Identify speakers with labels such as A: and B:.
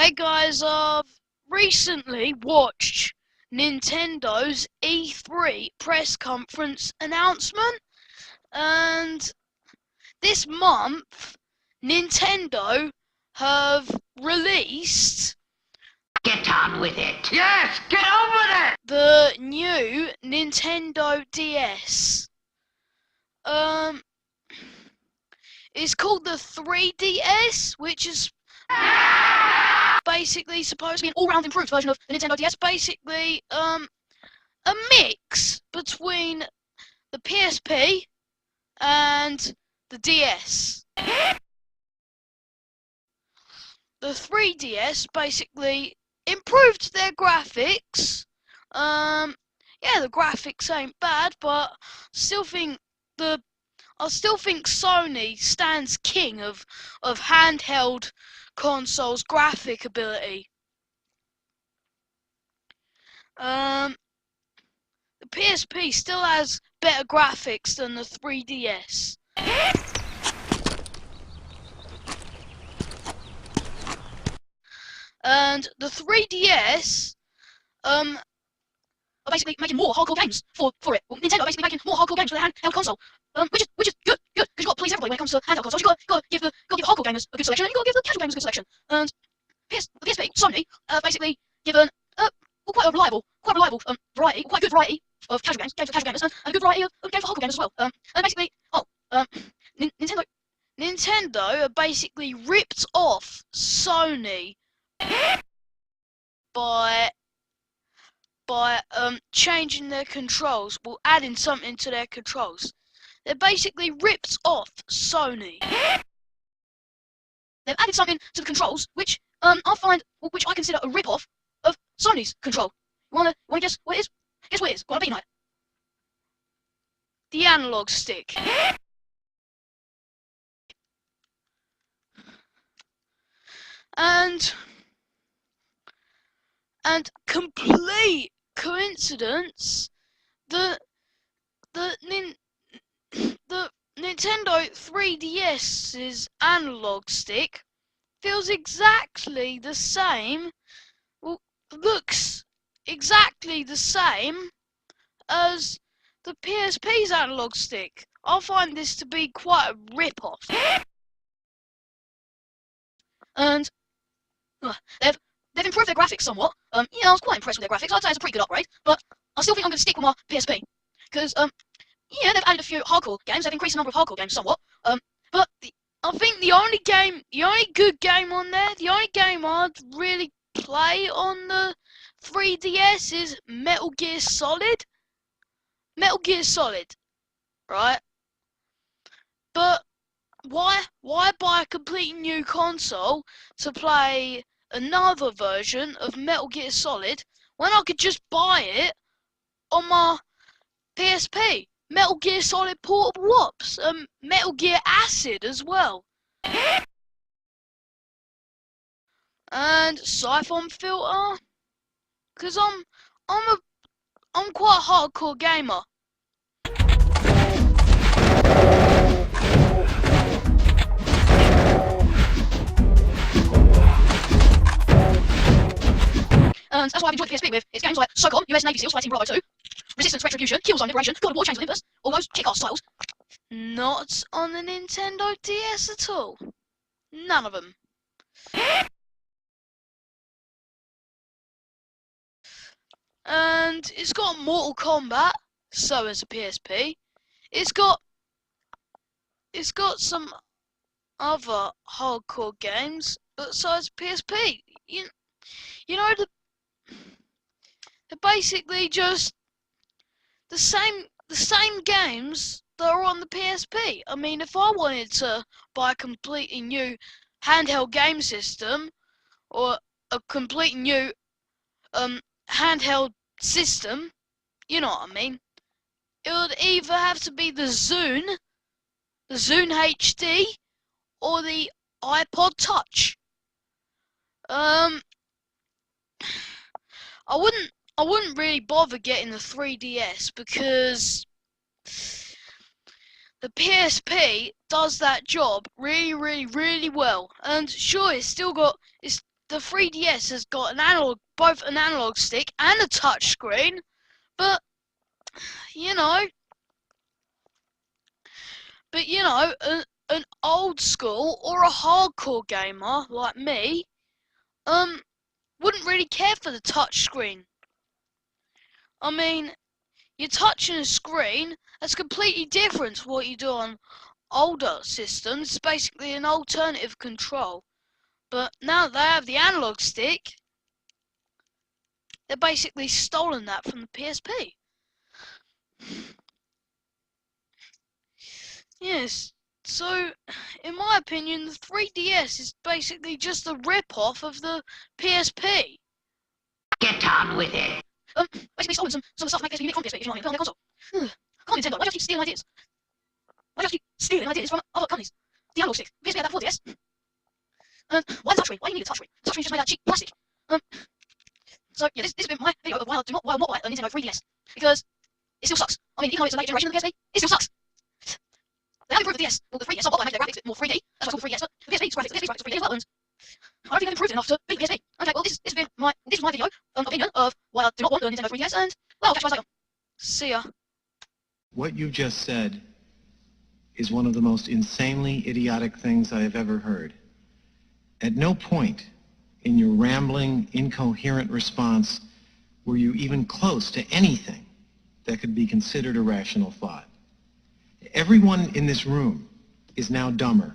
A: Hey guys, I've recently watched Nintendo's E3 press conference announcement, and this month Nintendo have released
B: Get on with it. Yes, get on with it.
A: the new Nintendo DS. It's called the 3DS, which is basically supposed to be an all-round improved version of the Nintendo DS. Basically, a mix between the PSP and the DS. The 3DS basically improved their graphics. Yeah, the graphics ain't bad, but I still think Sony stands king of handheld consoles' graphic ability. The PSP still has better graphics than the 3DS. And the 3DS are basically making more hardcore games for it. Well, Nintendo are basically making more hardcore games for their handheld console. Which is good, because you've got to please everybody when it comes to handheld consoles. You've got to give the hardcore gamers a good selection, and you've got to give the casual gamers a good selection. And the PSP, Sony, basically given quite a reliable variety, quite a good variety of casual games for casual gamers, and a good variety of games for hardcore gamers as well. And basically, Nintendo basically ripped off Sony by changing their controls, well, adding something to their controls. They basically ripped off Sony. They've added something to the controls, which which I consider a rip-off of Sony's control. You wanna guess what it is? Guess what it is? Go on, be night. The analog stick. And complete coincidence, the Nintendo 3DS's analog stick feels exactly the same, well, looks exactly the same as the PSP's analog stick. I find this to be quite a rip-off. And they've improved their graphics somewhat. Yeah, I was quite impressed with their graphics. I'd say it's a pretty good upgrade, but I still think I'm going to stick with my PSP, because yeah, they've added a few hardcore games. They've increased the number of hardcore games somewhat. But I think the only good game on there, the only game I'd really play on the 3DS is Metal Gear Solid. Metal Gear Solid, right? But why buy a completely new console to play another version of Metal Gear Solid when I could just buy it on my PSP? Metal Gear Solid Portable Ops, Metal Gear Acid as well, and Siphon Filter, because I'm quite a hardcore gamer. And that's why I've enjoyed the PSP with its games like SOCOM, US Navy SEALs Fighting Bravo 2, Resistance Retribution, Killzone Liberation, God of War Chains of Olympus, all those kick-ass titles. Not on the Nintendo DS at all. None of them. And it's got Mortal Kombat, so has a PSP. It's got some other hardcore games, but so has PSP. You know, they're basically just the same games that are on the PSP. I mean, if I wanted to buy a completely new handheld game system, or a completely new handheld system, you know what I mean, it would either have to be the Zune HD, or the iPod Touch. I wouldn't really bother getting the 3DS, because the PSP does that job really well. And sure, it's the 3DS has got both an analog stick and a touch screen, but you know, an old school or a hardcore gamer like me, wouldn't really care for the touch screen. I mean, you're touching a screen that's completely different to what you do on older systems. It's basically an alternative control. But now that they have the analog stick, they're basically stolen that from the PSP. Yes, so in my opinion, the 3DS is basically just a rip-off of the PSP.
B: Get on with it.
A: Basically stolen some of the stuff to make PSP unique from PSP, if you know what I mean, put on their console. Come on, Nintendo, why do you have to keep stealing ideas? Why do you have to keep stealing ideas from other companies? The analog stick, PSP had that 4DS. Why the touchscreen? Why do you need a touchscreen? Touchscreen's just made out of cheap plastic. So yeah, this has been my video of why I not buy a Nintendo 3DS. Because it still sucks. I mean, even though it's a later generation of the PSP, it still sucks. They have improved the DS, well, the 3DS somewhat by making their graphics a bit more 3D. That's why it's called 3DS, but the PSP's graphics are 3D as well, and I don't think they've improved enough to beat the PSP. Okay, well, this has been my video, opinion of why I do not want a Nintendo 3DS, and, well, I'll catch you guys later. See ya.
C: What you just said is one of the most insanely idiotic things I have ever heard. At no point in your rambling, incoherent response were you even close to anything that could be considered a rational thought. Everyone in this room is now dumber